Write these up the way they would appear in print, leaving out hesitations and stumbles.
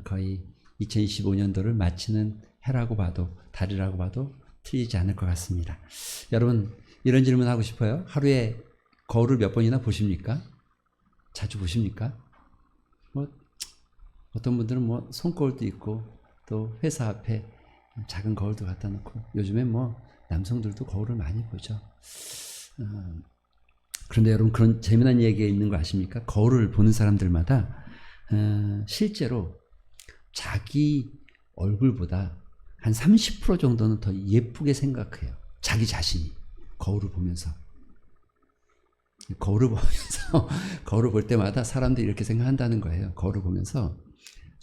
거의 2025년도를 마치는 해라고 봐도 달이라고 봐도 틀리지 않을 것 같습니다. 여러분 이런 질문 하고 싶어요. 하루에 거울을 몇 번이나 보십니까? 자주 보십니까? 뭐 어떤 분들은 뭐 손거울도 있고 또 회사 앞에 작은 거울도 갖다 놓고 요즘엔 뭐 남성들도 거울을 많이 보죠. 그런데 여러분 그런 재미난 얘기가 있는 거 아십니까? 거울을 보는 사람들마다 실제로 자기 얼굴보다 한 30% 정도는 더 예쁘게 생각해요. 자기 자신이 거울을 보면서. 거울을 보면서 거울을 볼 때마다 사람들이 이렇게 생각한다는 거예요. 거울을 보면서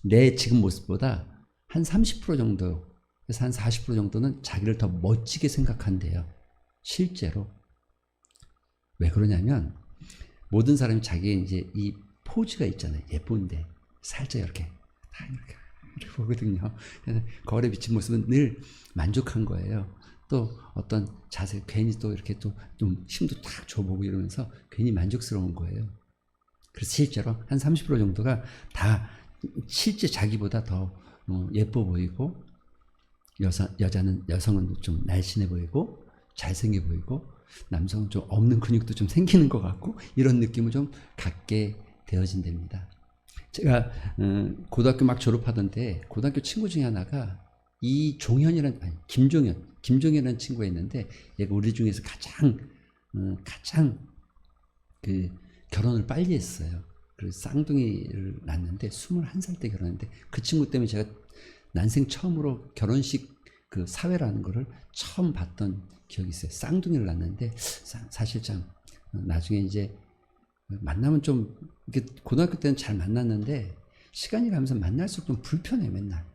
내 지금 모습보다 한 30% 정도, 그래서 한 40% 정도는 자기를 더 멋지게 생각한대요. 실제로. 왜 그러냐면 모든 사람이 자기의 이제 이 포즈가 있잖아요. 예쁜데 살짝 이렇게 다 이렇게 보거든요. 거울에 비친 모습은 늘 만족한 거예요. 또 어떤 자세 괜히 또 이렇게 또 좀 힘도 탁 줘보고 이러면서 괜히 만족스러운 거예요. 그래서 실제로 한 30% 정도가 다 실제 자기보다 더 예뻐 보이고 여성은 좀 날씬해 보이고 잘생겨 보이고 남성은 좀 없는 근육도 좀 생기는 것 같고 이런 느낌을 좀 갖게 되어진답니다. 제가 고등학교 막 졸업하던데 고등학교 친구 중에 하나가 김종현이라는 친구가 있는데 얘가 우리 중에서 가장 그 결혼을 빨리 했어요. 그래서 쌍둥이를 낳았는데 21살 때 결혼했는데 그 친구 때문에 제가 난생 처음으로 결혼식 그 사회라는 거를 처음 봤던 기억이 있어요. 쌍둥이를 낳았는데 사실상 나중에 이제 만나면 좀 이렇게 고등학교 때는 잘 만났는데 시간이 가면서 만날수록 좀 불편해. 맨날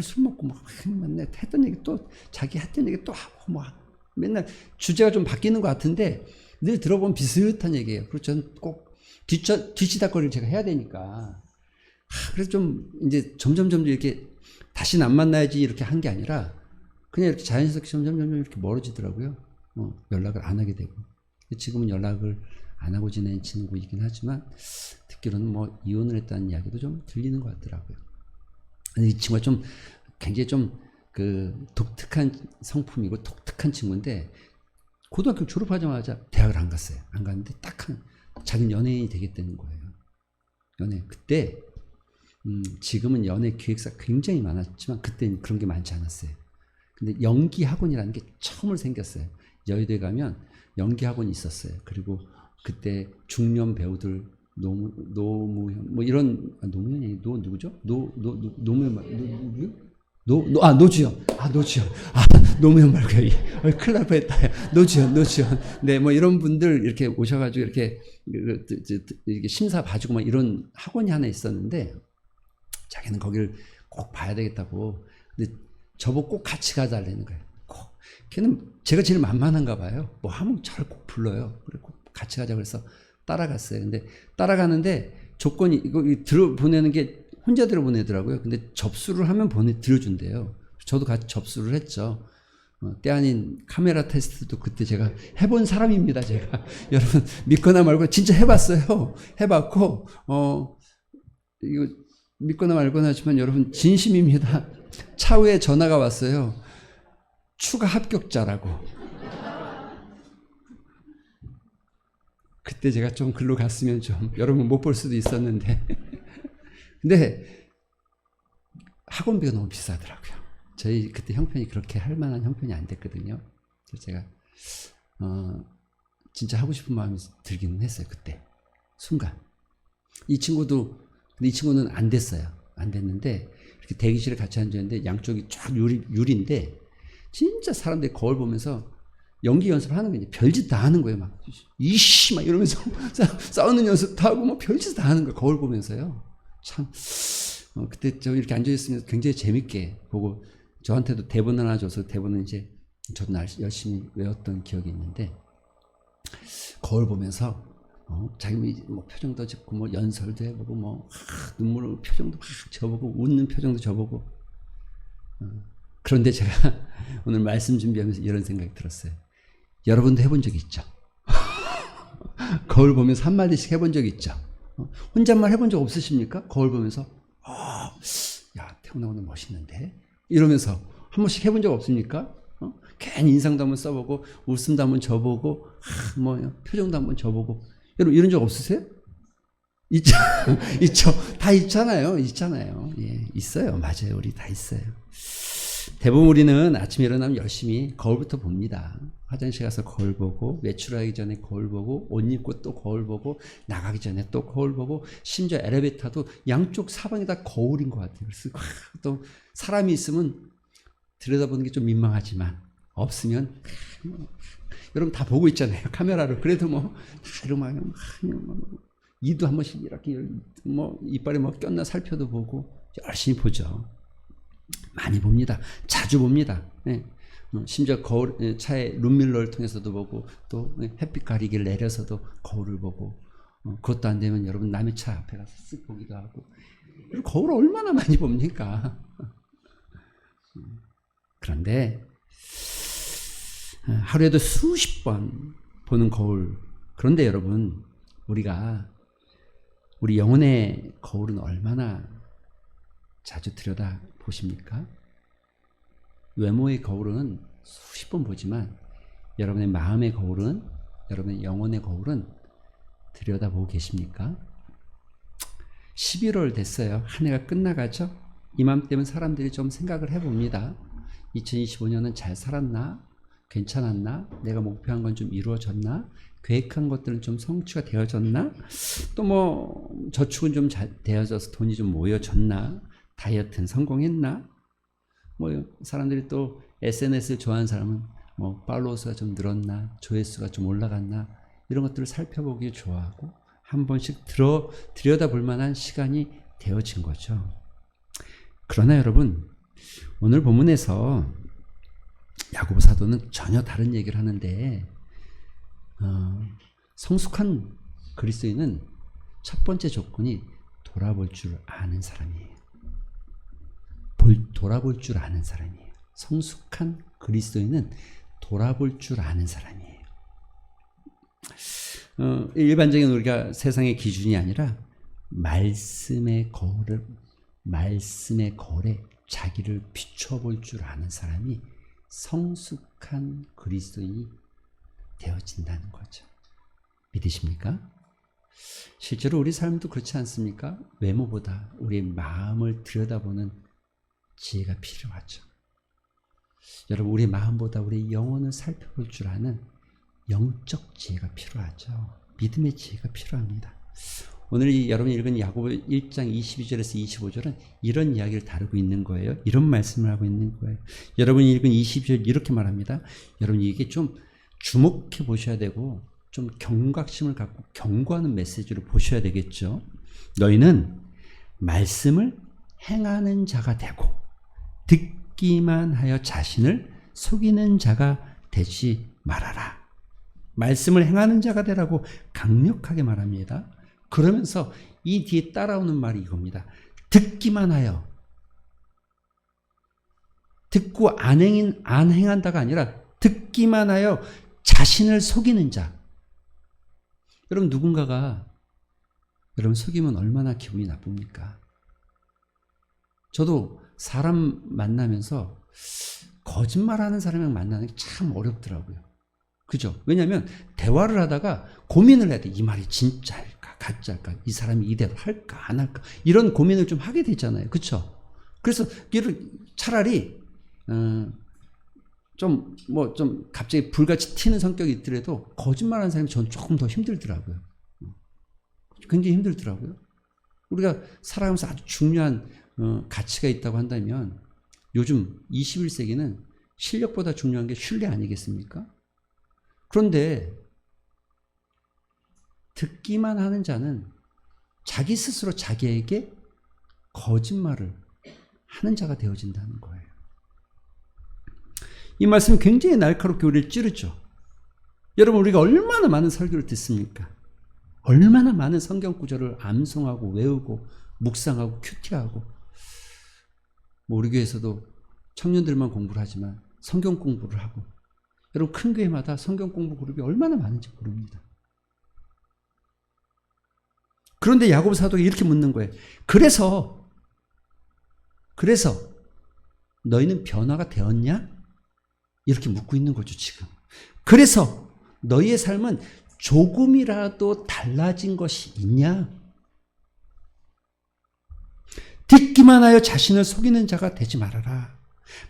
술 먹고 막 맨날 했던 얘기 또 자기 했던 얘기 또 하고 막 맨날 주제가 좀 바뀌는 것 같은데 늘 들어보면 비슷한 얘기예요. 그래서 저는 꼭 뒤치다거리를 제가 해야 되니까 그래서 좀 이제 점점 이렇게 다시는 안 만나야지 이렇게 한 게 아니라 그냥 이렇게 자연스럽게 점점 이렇게 멀어지더라고요. 연락을 안 하게 되고 지금은 연락을 안 하고 지내는 친구이긴 하지만 듣기로는 뭐 이혼을 했다는 이야기도 좀 들리는 것 같더라고요. 이 친구가 좀 굉장히 좀 그 독특한 성품이고 독특한 친구인데 고등학교 졸업하자마자 대학을 안 갔어요. 안 갔는데 딱 자기는 연예인이 되겠다는 거예요. 그때 지금은 연예 기획사 굉장히 많았지만 그때는 그런 게 많지 않았어요. 근데 연기 학원이라는 게 처음으로 생겼어요. 여의도에 가면 연기 학원이 있었어요. 그리고 그때 중년 배우들 노무현 뭐 이런 노무현이 누구죠? 노무현 노주현 노무현 말고 큰일 날 뻔했다. 노주현 네 뭐 이런 분들 이렇게 오셔가지고 이렇게 심사 봐주고 막 이런 학원이 하나 있었는데 자기는 거기를 꼭 봐야 되겠다고. 근데 저보고 꼭 같이 가달라는 거예요. 꼭. 걔는 제가 제일 만만한가 봐요. 뭐 하면 저를 꼭 불러요. 그래 꼭 같이 가자 그래서 따라갔어요. 근데 따라가는데 조건이 이거 보내는 게 혼자 들어보내더라고요. 근데 접수를 하면 들어준대요. 저도 같이 접수를 했죠. 때 아닌 카메라 테스트도 그때 제가 해본 사람입니다. 제가 여러분 믿거나 말고 진짜 해봤어요. 해봤고 이거 믿거나 말거나 하지만 여러분 진심입니다. 차후에 전화가 왔어요. 추가 합격자라고. 그때 제가 좀 글로 갔으면 좀 여러분 못 볼 수도 있었는데 근데 학원비가 너무 비싸더라고요. 저희 그때 형편이 그렇게 할 만한 형편이 안 됐거든요. 그래서 제가 진짜 하고 싶은 마음이 들기는 했어요. 그때 순간. 이 친구는 안 됐어요. 안 됐는데 이렇게 대기실에 같이 앉았는데 양쪽이 쫙 유리인데 진짜 사람들이 거울 보면서 연기 연습하는 거예요. 별짓 다 하는 거예요. 막 이씨 막 이러면서 싸우는 연습도 하고 뭐 별짓 다 하는 거예요. 거울 보면서요. 참 그때 저 이렇게 앉아 있으면 굉장히 재밌게 보고 저한테도 대본 하나 줘서 대본은 이제 저도 열심히 외웠던 기억이 있는데 거울 보면서 자기 뭐 표정도 짓고 뭐 연설도 해보고 뭐 눈물 표정도 막 줘보고 웃는 표정도 줘보고 그런데 제가 오늘 말씀 준비하면서 이런 생각이 들었어요. 여러분도 해본 적 있죠? 거울 보면서 한마디씩 해본 적 있죠? 혼잣말 해본 적 없으십니까? 거울 보면서 야, 태어나고는 멋있는데? 이러면서 한 번씩 해본 적 없습니까? 괜히 인상도 한번 써보고 웃음도 한번 줘보고 뭐 표정도 한번 줘보고 여러분 이런 적 없으세요? 있죠. 있죠. 다 있잖아요. 있잖아요. 예, 있어요. 맞아요. 우리 다 있어요. 대부분 우리는 아침에 일어나면 열심히 거울부터 봅니다. 화장실 가서 거울 보고, 외출하기 전에 거울 보고, 옷 입고 또 거울 보고, 나가기 전에 또 거울 보고, 심지어 엘리베이터도 양쪽 사방이 다 거울인 것 같아요. 그래서 또 사람이 있으면 들여다보는 게 좀 민망하지만 없으면 여러분 다 보고 있잖아요. 카메라로. 그래도 뭐 다 이러면 이도 한 번씩 이렇게 뭐 이빨에 뭐 꼈나 살펴도 보고 열심히 보죠. 많이 봅니다. 자주 봅니다. 네. 심지어 거울 차에 룸밀러를 통해서도 보고 또 햇빛 가리기를 내려서도 거울을 보고 그것도 안 되면 여러분 남의 차 앞에 가서 쓱 보기도 하고 거울을 얼마나 많이 봅니까? 그런데 하루에도 수십 번 보는 거울. 그런데 여러분 우리가 우리 영혼의 거울은 얼마나 자주 들여다 보십니까? 외모의 거울은 수십 번 보지만 여러분의 마음의 거울은, 여러분의 영혼의 거울은 들여다보고 계십니까? 11월 됐어요. 한 해가 끝나가죠? 이맘때면 사람들이 좀 생각을 해봅니다. 2025년은 잘 살았나? 괜찮았나? 내가 목표한 건 좀 이루어졌나? 계획한 것들은 좀 성취가 되어졌나? 또 뭐 저축은 좀 잘 되어져서 돈이 좀 모여졌나? 다이어트는 성공했나? 뭐 사람들이 또 SNS를 좋아하는 사람은 뭐 팔로워 수가 좀 늘었나? 조회수가 좀 올라갔나? 이런 것들을 살펴보기 좋아하고 한 번씩 들여다볼 만한 시간이 되어진 거죠. 그러나 여러분 오늘 본문에서 야고보 사도는 전혀 다른 얘기를 하는데 성숙한 그리스도인은 첫 번째 조건이 돌아볼 줄 아는 사람이에요. 돌아볼 줄 아는 사람이에요. 성숙한 그리스도인은 돌아볼 줄 아는 사람이에요. 일반적인 우리가 세상의 기준이 아니라 말씀의 거울에 자기를 비춰볼 줄 아는 사람이 성숙한 그리스도인이 되어진다는 거죠. 믿으십니까? 실제로 우리 삶도 그렇지 않습니까? 외모보다 우리의 마음을 들여다보는 지혜가 필요하죠. 여러분 우리의 마음보다 우리의 영혼을 살펴볼 줄 아는 영적 지혜가 필요하죠. 믿음의 지혜가 필요합니다. 오늘 여러분이 읽은 야고보 1장 22절에서 25절은 이런 이야기를 다루고 있는 거예요. 이런 말씀을 하고 있는 거예요. 여러분이 읽은 22절 이렇게 말합니다. 여러분 이게 좀 주목해 보셔야 되고 좀 경각심을 갖고 경고하는 메시지로 보셔야 되겠죠. 너희는 말씀을 행하는 자가 되고 듣기만 하여 자신을 속이는 자가 되지 말아라. 말씀을 행하는 자가 되라고 강력하게 말합니다. 그러면서 이 뒤에 따라오는 말이 이겁니다. 듣기만 하여. 듣고 안 행한다가 아니라 듣기만 하여 자신을 속이는 자. 여러분 누군가가 여러분 속이면 얼마나 기분이 나쁩니까? 저도 사람 만나면서 거짓말하는 사람이랑 만나는 게 참 어렵더라고요. 그죠? 왜냐하면 대화를 하다가 고민을 해야 돼. 이 말이 진짜일까 가짜일까? 이 사람이 이대로 할까 안 할까? 이런 고민을 좀 하게 되잖아요. 그렇죠? 그래서 차라리 좀 갑자기 불같이 튀는 성격이 있더라도 거짓말하는 사람이 전 조금 더 힘들더라고요. 굉장히 힘들더라고요. 우리가 살아가면서 아주 중요한 가치가 있다고 한다면 요즘 21세기는 실력보다 중요한 게 신뢰 아니겠습니까? 그런데 듣기만 하는 자는 자기 스스로 자기에게 거짓말을 하는 자가 되어진다는 거예요. 이 말씀은 굉장히 날카롭게 우리를 찌르죠. 여러분 우리가 얼마나 많은 설교를 듣습니까? 얼마나 많은 성경 구절을 암송하고 외우고 묵상하고 큐티하고 뭐 우리 교회에서도 청년들만 공부를 하지만 성경 공부를 하고 여러분 큰 교회마다 성경 공부 그룹이 얼마나 많은지 모릅니다. 그런데 야고보 사도가 이렇게 묻는 거예요. 그래서 그래서 너희는 변화가 되었냐? 이렇게 묻고 있는 거죠, 지금. 그래서 너희의 삶은 조금이라도 달라진 것이 있냐? 듣기만 하여 자신을 속이는 자가 되지 말아라.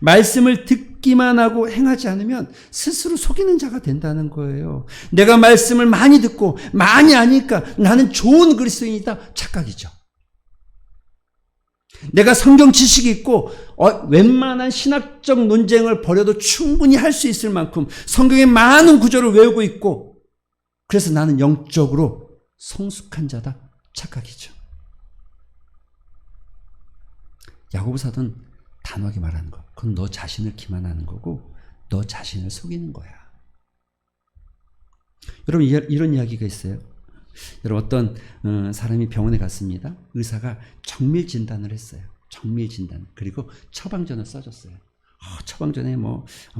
말씀을 듣기만 하고 행하지 않으면 스스로 속이는 자가 된다는 거예요. 내가 말씀을 많이 듣고 많이 아니까 나는 좋은 그리스도인이다. 착각이죠. 내가 성경 지식이 있고 웬만한 신학적 논쟁을 벌여도 충분히 할 수 있을 만큼 성경의 많은 구절을 외우고 있고 그래서 나는 영적으로 성숙한 자다. 착각이죠. 야고보 사도는 단호하게 말하는 거. 그건 너 자신을 기만하는 거고 너 자신을 속이는 거야. 여러분 이런 이야기가 있어요. 여러분 어떤 사람이 병원에 갔습니다. 의사가 정밀 진단을 했어요. 정밀 진단. 그리고 처방전을 써줬어요. 처방전에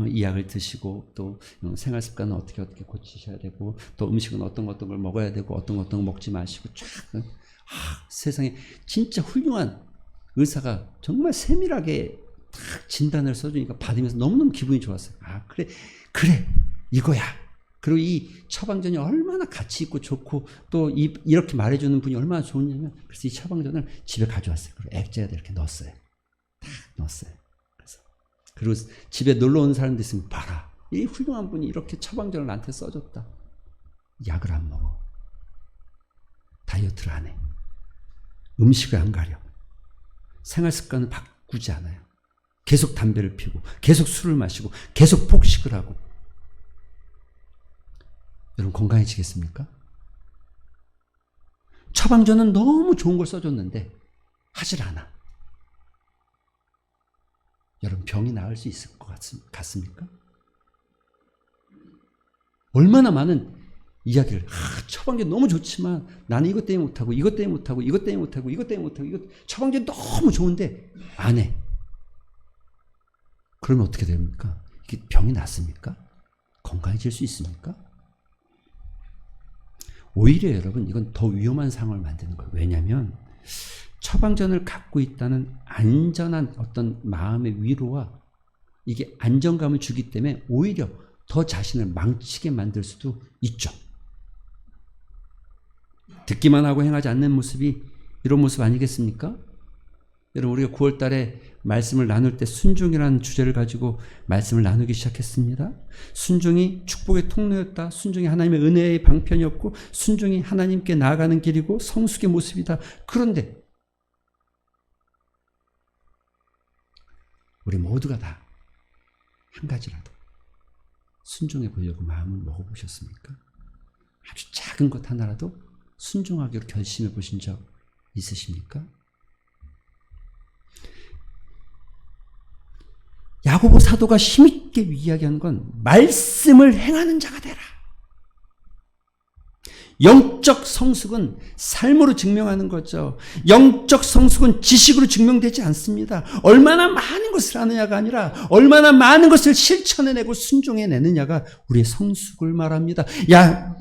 이 약을 드시고 또 생활 습관은 어떻게 고치셔야 되고 또 음식은 어떤 걸 먹어야 되고 어떤 걸 먹지 마시고 쫙. 세상에 진짜 훌륭한 의사가 정말 세밀하게 딱 진단을 써주니까 받으면서 너무너무 기분이 좋았어요. 그래 이거야. 그리고 이 처방전이 얼마나 가치 있고 좋고 또 이렇게 말해주는 분이 얼마나 좋으냐면 그래서 이 처방전을 집에 가져왔어요. 그리고 액자에다 이렇게 넣었어요. 딱 넣었어요. 그리고 집에 놀러 오는 사람들 있으면 봐라. 이 훌륭한 분이 이렇게 처방전을 나한테 써줬다. 약을 안 먹어. 다이어트를 안 해. 음식을 안 가려. 생활 습관을 바꾸지 않아요. 계속 담배를 피우고 계속 술을 마시고 계속 폭식을 하고. 여러분 건강해지겠습니까? 처방전은 너무 좋은 걸 써줬는데 하질 않아. 여러분 병이 나을 수 있을 것 같습니까? 얼마나 많은 이야기를 처방전 너무 좋지만 나는 이것 때문에 못하고 이것 때문에 못하고 이것 때문에 못하고 이것 때문에 못하고 이것 처방전 너무 좋은데 안 해. 그러면 어떻게 됩니까? 이게 병이 낫습니까? 건강해질 수 있습니까? 오히려 여러분 이건 더 위험한 상황을 만드는 거예요. 왜냐하면 처방전을 갖고 있다는 안전한 어떤 마음의 위로와 이게 안정감을 주기 때문에 오히려 더 자신을 망치게 만들 수도 있죠. 듣기만 하고 행하지 않는 모습이 이런 모습 아니겠습니까? 여러분 우리가 9월 달에 말씀을 나눌 때 순종이라는 주제를 가지고 말씀을 나누기 시작했습니다. 순종이 축복의 통로였다. 순종이 하나님의 은혜의 방편이었고 순종이 하나님께 나아가는 길이고 성숙의 모습이다. 그런데 우리 모두가 다 한 가지라도 순종해 보려고 마음을 먹어보셨습니까? 아주 작은 것 하나라도 순종하기로 결심해 보신 적 있으십니까? 야고보 사도가 힘있게 이야기하는 건 말씀을 행하는 자가 되라. 영적 성숙은 삶으로 증명하는 거죠. 영적 성숙은 지식으로 증명되지 않습니다. 얼마나 많은 것을 아느냐가 아니라 얼마나 많은 것을 실천해내고 순종해내느냐가 우리의 성숙을 말합니다.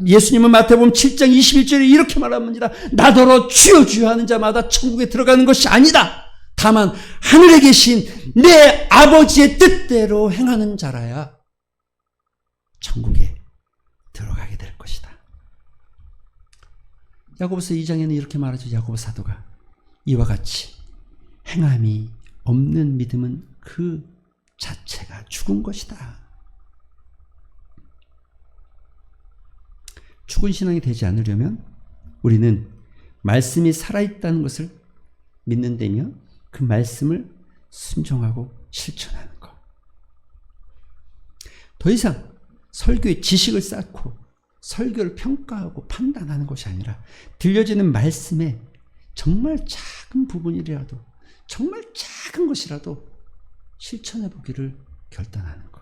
예수님은 마태복음 7장 21절에 이렇게 말합니다. 나더러 주여 주여 하는 자마다 천국에 들어가는 것이 아니다. 다만 하늘에 계신 내 아버지의 뜻대로 행하는 자라야 천국에 들어가게 될 것이다. 야고보서 2장에는 이렇게 말하죠. 야고보 사도가 이와 같이 행함이 없는 믿음은 그 자체가 죽은 것이다. 죽은 신앙이 되지 않으려면 우리는 말씀이 살아있다는 것을 믿는 데며 그 말씀을 순종하고 실천하는 것. 더 이상 설교의 지식을 쌓고 설교를 평가하고 판단하는 것이 아니라 들려지는 말씀에 정말 작은 부분이라도 정말 작은 것이라도 실천해 보기를 결단하는 것.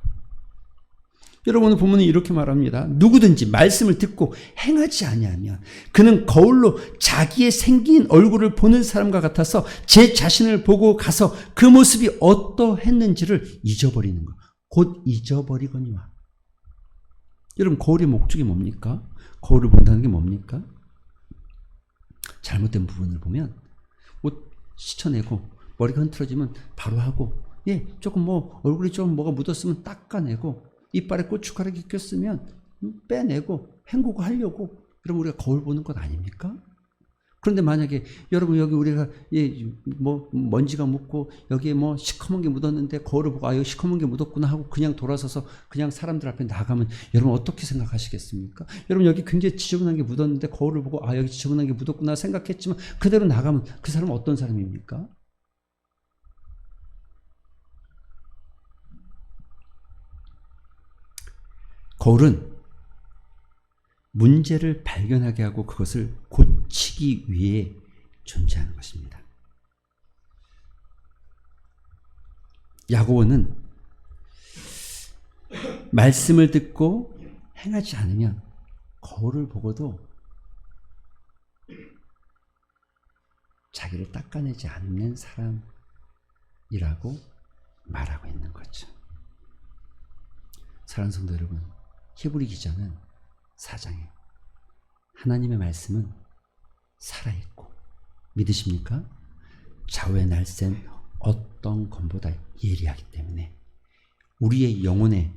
여러분 본문은 이렇게 말합니다. 누구든지 말씀을 듣고 행하지 아니하면 그는 거울로 자기의 생긴 얼굴을 보는 사람과 같아서 제 자신을 보고 가서 그 모습이 어떠했는지를 잊어버리는 것. 곧 잊어버리거니와. 여러분 거울의 목적이 뭡니까? 거울을 본다는 게 뭡니까? 잘못된 부분을 보면 옷 씻어내고 머리가 흐트러지면 바로 하고, 예, 조금 뭐 얼굴이 좀 뭐가 묻었으면 닦아내고, 이빨에 고춧가락이 꼈으면 빼내고 헹구고 하려고. 그럼 우리가 거울 보는 것 아닙니까? 그런데 만약에 여러분 여기 우리가 뭐 먼지가 묻고 여기에 뭐 시커먼 게 묻었는데 거울을 보고 여기 시커먼 게 묻었구나 하고 그냥 돌아서서 그냥 사람들 앞에 나가면 여러분 어떻게 생각하시겠습니까? 여러분 여기 굉장히 지저분한 게 묻었는데 거울을 보고 여기 지저분한 게 묻었구나 생각했지만 그대로 나가면 그 사람은 어떤 사람입니까? 거울은 문제를 발견하게 하고 그것을 고치기 위해 존재하는 것입니다. 야고보는 말씀을 듣고 행하지 않으면 거울을 보고도 자기를 닦아내지 않는 사람이라고 말하고 있는 거죠. 사랑하는 성도 여러분, 히브리 기자는 4장에 하나님의 말씀은 살아있고 믿으십니까? 좌우에 날쌘 어떤 검보다 예리하기 때문에 우리의 영혼의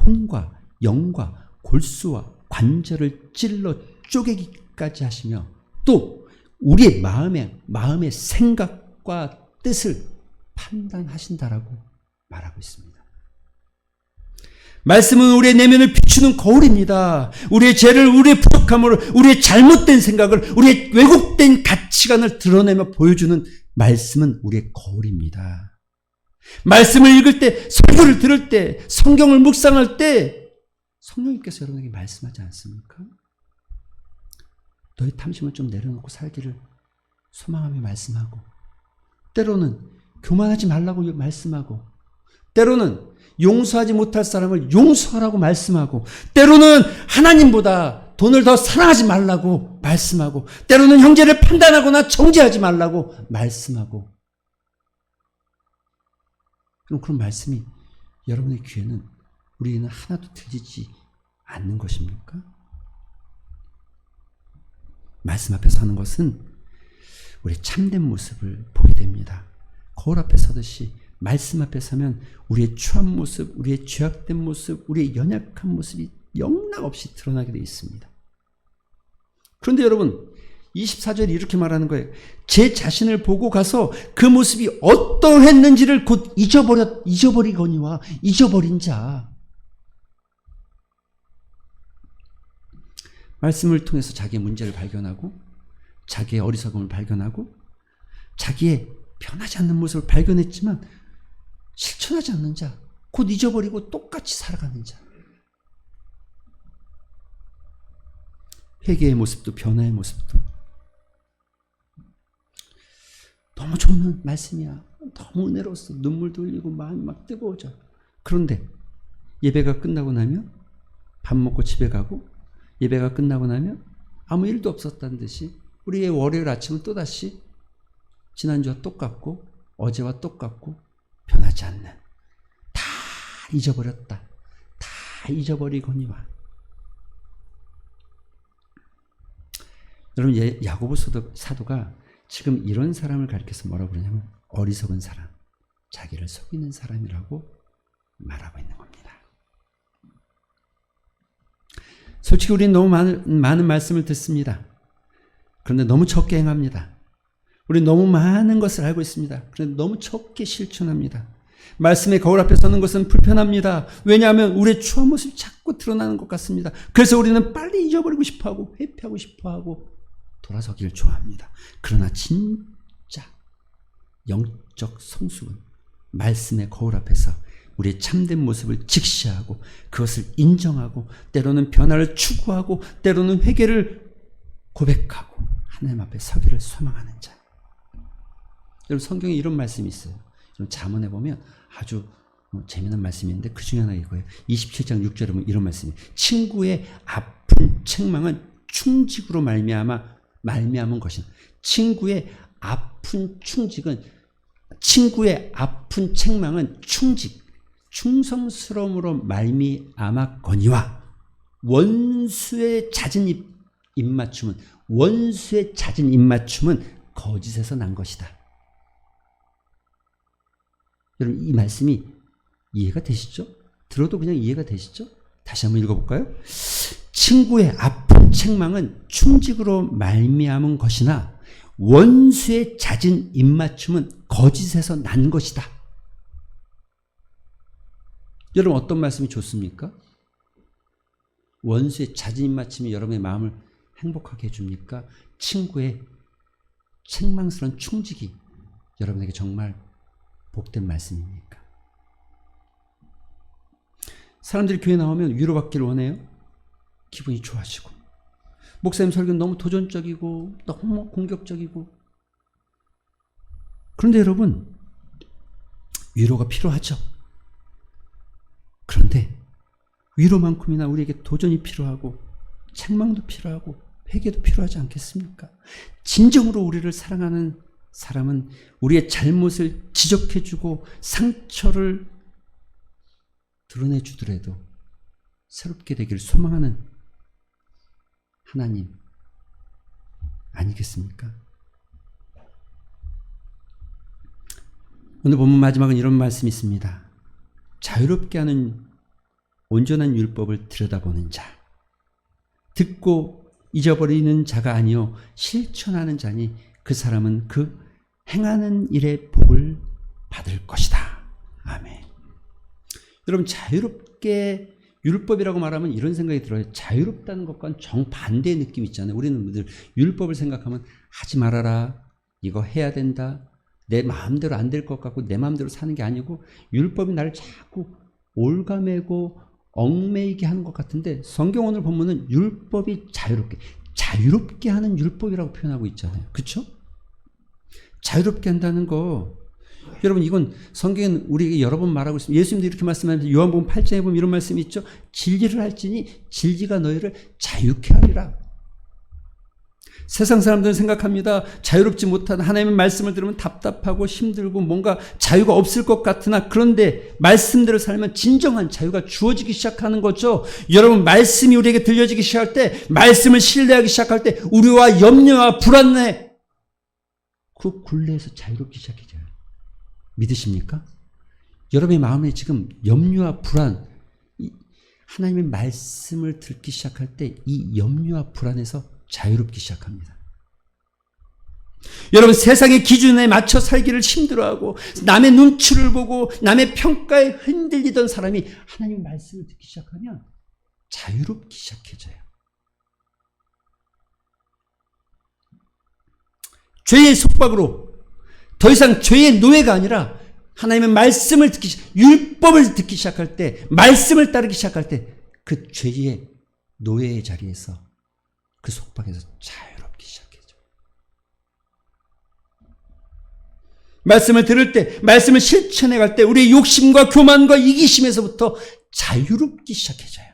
혼과 영과 골수와 관절을 찔러 쪼개기까지 하시며 또 우리의 마음의 생각과 뜻을 판단하신다라고 말하고 있습니다. 말씀은 우리의 내면을 비추는 거울입니다. 우리의 죄를, 우리의 부족함을, 우리의 잘못된 생각을, 우리의 왜곡된 가치관을 드러내며 보여주는 말씀은 우리의 거울입니다. 말씀을 읽을 때, 설교를 들을 때, 성경을 묵상할 때 성령님께서 여러분에게 말씀하지 않습니까? 너의 탐심을 좀 내려놓고 살기를 소망하며 말씀하고, 때로는 교만하지 말라고 말씀하고, 때로는 용서하지 못할 사람을 용서하라고 말씀하고, 때로는 하나님보다 돈을 더 사랑하지 말라고 말씀하고, 때로는 형제를 판단하거나 정죄하지 말라고 말씀하고. 그럼 그런 말씀이 여러분의 귀에는 우리는 하나도 들리지 않는 것입니까? 말씀 앞에 서는 것은 우리의 참된 모습을 보게 됩니다. 거울 앞에 서듯이 말씀 앞에 서면 우리의 추한 모습, 우리의 죄악된 모습, 우리의 연약한 모습이 영락없이 드러나게 되어 있습니다. 그런데 여러분 24절이 이렇게 말하는 거예요. 제 자신을 보고 가서 그 모습이 어떠했는지를 곧 잊어버리거니와 잊어버린 자. 말씀을 통해서 자기의 문제를 발견하고 자기의 어리석음을 발견하고 자기의 변하지 않는 모습을 발견했지만 실천하지 않는 자, 곧 잊어버리고 똑같이 살아가는 자. 회개의 모습도 변화의 모습도 너무 좋은 말씀이야. 너무 은혜로웠어. 눈물도 흘리고 마음이 막 뜨거워져. 그런데 예배가 끝나고 나면 밥 먹고 집에 가고 예배가 끝나고 나면 아무 일도 없었다는 듯이 우리의 월요일 아침은 또다시 지난주와 똑같고 어제와 똑같고 변하지 않는, 다 잊어버렸다. 다 잊어버리거니와. 여러분 야고보 사도가 지금 이런 사람을 가리켜서 뭐라고 그러냐면 어리석은 사람, 자기를 속이는 사람이라고 말하고 있는 겁니다. 솔직히 우리는 너무 많은 말씀을 듣습니다. 그런데 너무 적게 행합니다. 우리는 너무 많은 것을 알고 있습니다. 그런데 너무 적게 실천합니다. 말씀의 거울 앞에 서는 것은 불편합니다. 왜냐하면 우리의 추한 모습이 자꾸 드러나는 것 같습니다. 그래서 우리는 빨리 잊어버리고 싶어하고 회피하고 싶어하고 돌아서기를 좋아합니다. 그러나 진짜 영적 성숙은 말씀의 거울 앞에서 우리의 참된 모습을 직시하고 그것을 인정하고 때로는 변화를 추구하고 때로는 회개를 고백하고 하나님 앞에 서기를 소망하는 자. 여러분 성경에 이런 말씀이 있어요. 잠언에 보면 아주 재미난 말씀인데 그 중에 하나 이거예요. 27장 6절에 보면 이런 말씀이 친구의 아픈 책망은 충직으로 말미암은 것이다. 친구의 아픈 책망은 충성스러움으로 말미암았거니와 원수의 잦은 입맞춤은 거짓에서 난 것이다. 여러분 이 말씀이 이해가 되시죠? 들어도 그냥 이해가 되시죠? 다시 한번 읽어볼까요? 친구의 아픈 책망은 충직으로 말미암은 것이나 원수의 잦은 입맞춤은 거짓에서 난 것이다. 여러분 어떤 말씀이 좋습니까? 원수의 잦은 입맞춤이 여러분의 마음을 행복하게 해줍니까? 친구의 책망스러운 충직이 여러분에게 정말 복된 말씀입니까? 사람들이 교회 나오면 위로받기를 원해요. 기분이 좋아지고 목사님 설교는 너무 도전적이고 너무 공격적이고. 그런데 여러분 위로가 필요하죠. 그런데 위로만큼이나 우리에게 도전이 필요하고 책망도 필요하고 회개도 필요하지 않겠습니까? 진정으로 우리를 사랑하는 사람은 우리의 잘못을 지적해주고 상처를 드러내주더라도 새롭게 되기를 소망하는 하나님 아니겠습니까? 오늘 본문 마지막은 이런 말씀이 있습니다. 자유롭게 하는 온전한 율법을 들여다보는 자, 듣고 잊어버리는 자가 아니요 실천하는 자니 그 사람은 그 행하는 일의 복을 받을 것이다. 아멘. 여러분 자유롭게 율법이라고 말하면 이런 생각이 들어요. 자유롭다는 것과는 정반대의 느낌이 있잖아요. 우리는 늘 율법을 생각하면 하지 말아라, 이거 해야 된다, 내 마음대로 안 될 것 같고 내 마음대로 사는 게 아니고 율법이 나를 자꾸 올가매고 얽매이게 하는 것 같은데 성경 오늘 본문은 율법이 자유롭게 하는 율법이라고 표현하고 있잖아요. 그렇죠? 자유롭게 한다는 거, 여러분 이건 성경은 우리에게 여러 번 말하고 있습니다. 예수님도 이렇게 말씀하면서 요한복음 8장에 보면 이런 말씀이 있죠. 진리를 할지니 진리가 너희를 자유케 하리라. 세상 사람들은 생각합니다. 자유롭지 못한 하나님의 말씀을 들으면 답답하고 힘들고 뭔가 자유가 없을 것 같으나, 그런데 말씀대로 살면 진정한 자유가 주어지기 시작하는 거죠. 여러분 말씀이 우리에게 들려지기 시작할 때, 말씀을 신뢰하기 시작할 때 우리와 염려와 불안해 그 굴레에서 자유롭기 시작해져요. 믿으십니까? 여러분의 마음에 지금 염려와 불안, 하나님의 말씀을 듣기 시작할 때 이 염려와 불안에서 자유롭기 시작합니다. 여러분 세상의 기준에 맞춰 살기를 힘들어하고 남의 눈치를 보고 남의 평가에 흔들리던 사람이 하나님의 말씀을 듣기 시작하면 자유롭기 시작해져요. 죄의 속박으로 더 이상 죄의 노예가 아니라 하나님의 말씀을 듣기 율법을 듣기 시작할 때, 말씀을 따르기 시작할 때 그 죄의 노예의 자리에서, 그 속박에서 자유롭기 시작해져. 말씀을 들을 때, 말씀을 실천해 갈 때 우리의 욕심과 교만과 이기심에서부터 자유롭기 시작해져요.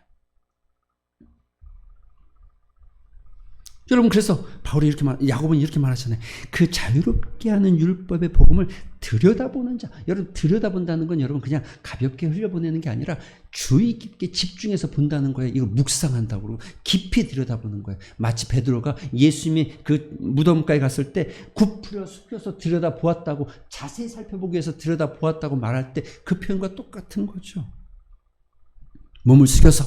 여러분 그래서 바울이 야고보는 이렇게 말하잖아요. 그 자유롭게 하는 율법의 복음을 들여다보는 자. 여러분 들여다본다는 건 여러분 그냥 가볍게 흘려보내는 게 아니라 주의 깊게 집중해서 본다는 거예요. 이거 묵상한다고 그러고 깊이 들여다보는 거예요. 마치 베드로가 예수님이 그 무덤가에 갔을 때 굽으려 숙여서 들여다보았다고, 자세히 살펴보기 위해서 들여다보았다고 말할 때 그 표현과 똑같은 거죠. 몸을 숙여서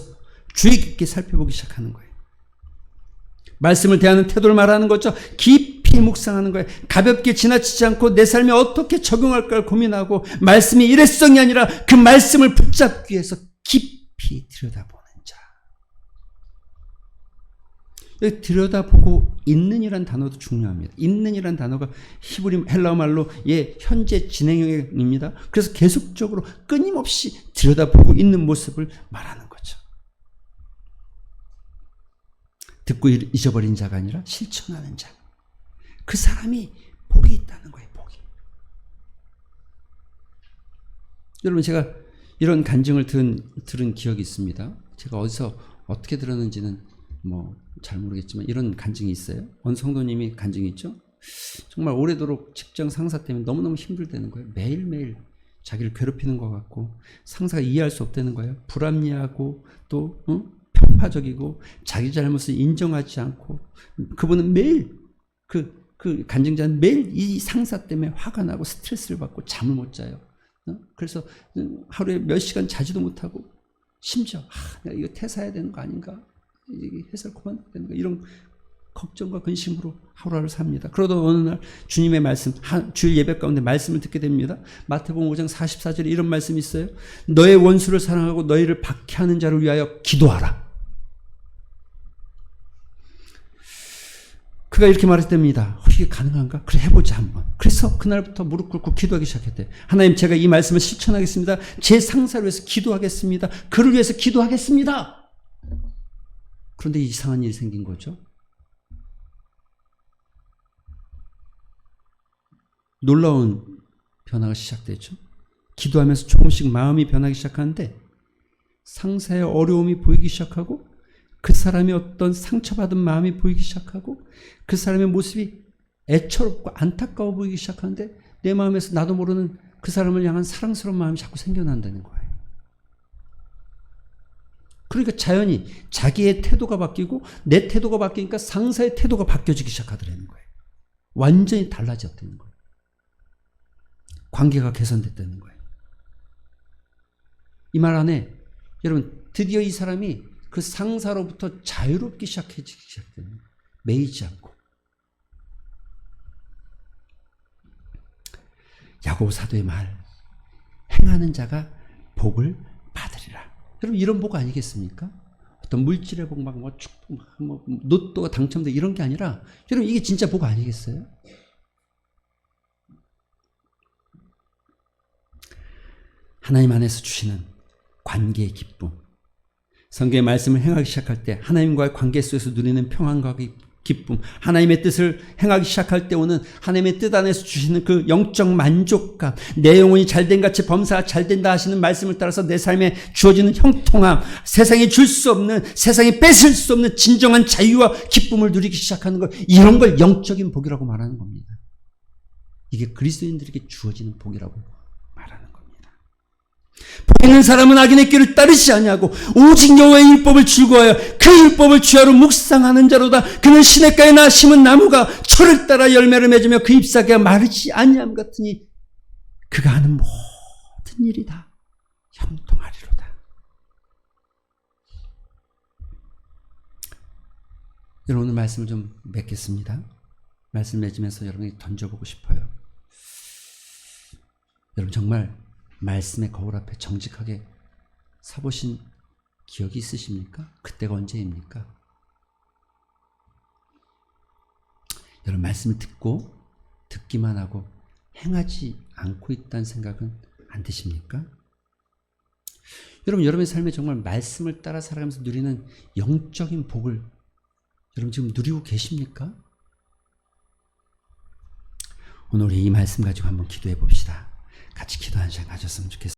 주의 깊게 살펴보기 시작하는 거예요. 말씀을 대하는 태도를 말하는 거죠. 깊이 묵상하는 거예요. 가볍게 지나치지 않고 내 삶에 어떻게 적용할까를 고민하고, 말씀이 일회성이 아니라 그 말씀을 붙잡기 위해서 깊이 들여다보는 자. 여기 들여다보고 있는이란 단어도 중요합니다. 있는이란 단어가 히브리 헬라어 말로 현재 진행형입니다. 그래서 계속적으로 끊임없이 들여다보고 있는 모습을 말하는 거죠. 듣고 잊어버린 자가 아니라 실천하는 자. 그 사람이 복이 있다는 거예요. 복이. 여러분 제가 이런 간증을 들은 기억이 있습니다. 제가 어디서 어떻게 들었는지는 잘 모르겠지만 이런 간증이 있어요. 어느 성도님이 간증이 있죠. 정말 오래도록 직장 상사 때문에 너무너무 힘들다는 거예요. 매일매일 자기를 괴롭히는 것 같고 상사가 이해할 수 없다는 거예요. 불합리하고 또 편파적이고 자기 잘못을 인정하지 않고, 그분은 매일 그 간증자는 매일 이 상사 때문에 화가 나고 스트레스를 받고 잠을 못 자요. 그래서 하루에 몇 시간 자지도 못하고 심지어 내가 이거 퇴사해야 되는 거 아닌가? 이게 회사를 그만둬야 되는 거? 이런 걱정과 근심으로 하루하루 삽니다. 그러다 어느 날 주님의 말씀, 주일 예배 가운데 말씀을 듣게 됩니다. 마태복음 5장 44절에 이런 말씀이 있어요. 너의 원수를 사랑하고 너희를 박해하는 자를 위하여 기도하라. 그가 이렇게 말했답니다. 이게 가능한가? 그래 해보자 한번. 그래서 그날부터 무릎 꿇고 기도하기 시작했대요. 하나님, 제가 이 말씀을 실천하겠습니다. 제 상사를 위해서 기도하겠습니다. 그를 위해서 기도하겠습니다. 그런데 이상한 일이 생긴 거죠. 놀라운 변화가 시작되죠. 기도하면서 조금씩 마음이 변하기 시작하는데 상사의 어려움이 보이기 시작하고 그 사람의 어떤 상처받은 마음이 보이기 시작하고 그 사람의 모습이 애처롭고 안타까워 보이기 시작하는데 내 마음에서 나도 모르는 그 사람을 향한 사랑스러운 마음이 자꾸 생겨난다는 거예요. 그러니까 자연히 자기의 태도가 바뀌고 내 태도가 바뀌니까 상사의 태도가 바뀌어지기 시작하더라는 거예요. 완전히 달라졌다는 거예요. 관계가 개선됐다는 거예요. 이 말 안에 여러분 드디어 이 사람이 그 상사로부터 자유롭기 시작되는 거예요. 매이지 않고. 야고보 사도의 말, 행하는 자가 복을 받으리라. 여러분 이런 복 아니겠습니까? 어떤 물질의 복, 막 축복, 로또가 당첨돼 이런 게 아니라 여러분 이게 진짜 복 아니겠어요? 하나님 안에서 주시는 관계의 기쁨. 성경의 말씀을 행하기 시작할 때 하나님과의 관계 속에서 누리는 평안과 기쁨, 하나님의 뜻을 행하기 시작할 때 오는 하나님의 뜻 안에서 주시는 그 영적 만족감, 내 영혼이 잘된 같이 범사가 잘된다 하시는 말씀을 따라서 내 삶에 주어지는 형통함, 세상에 줄 수 없는, 세상에 뺏을 수 없는 진정한 자유와 기쁨을 누리기 시작하는 것, 이런 걸 영적인 복이라고 말하는 겁니다. 이게 그리스도인들에게 주어지는 복이라고 말하는 겁니다. 복 있는 사람은 악인의 길을 따르지 아니하고 오직 여호와의 율법을 즐거워하여 그 율법을 주야로 묵상하는 자로다. 그는 시냇가에 나 심은 나무가 철을 따라 열매를 맺으며 그 잎사귀가 마르지 아니함 같으니 그가 하는 모든 일이 다 형통하리로다. 여러분 오늘 말씀을 좀 맺겠습니다. 말씀 맺으면서 여러분에게 던져보고 싶어요. 여러분 정말 말씀의 거울 앞에 정직하게 서보신 기억이 있으십니까? 그때가 언제입니까? 여러분 말씀을 듣기만 하고 행하지 않고 있다는 생각은 안 드십니까? 여러분 여러분의 삶에 정말 말씀을 따라 살아가면서 누리는 영적인 복을 여러분 지금 누리고 계십니까? 오늘 우리 이 말씀 가지고 한번 기도해 봅시다. 같이 기도하는 시간 가졌으면 좋겠습니다.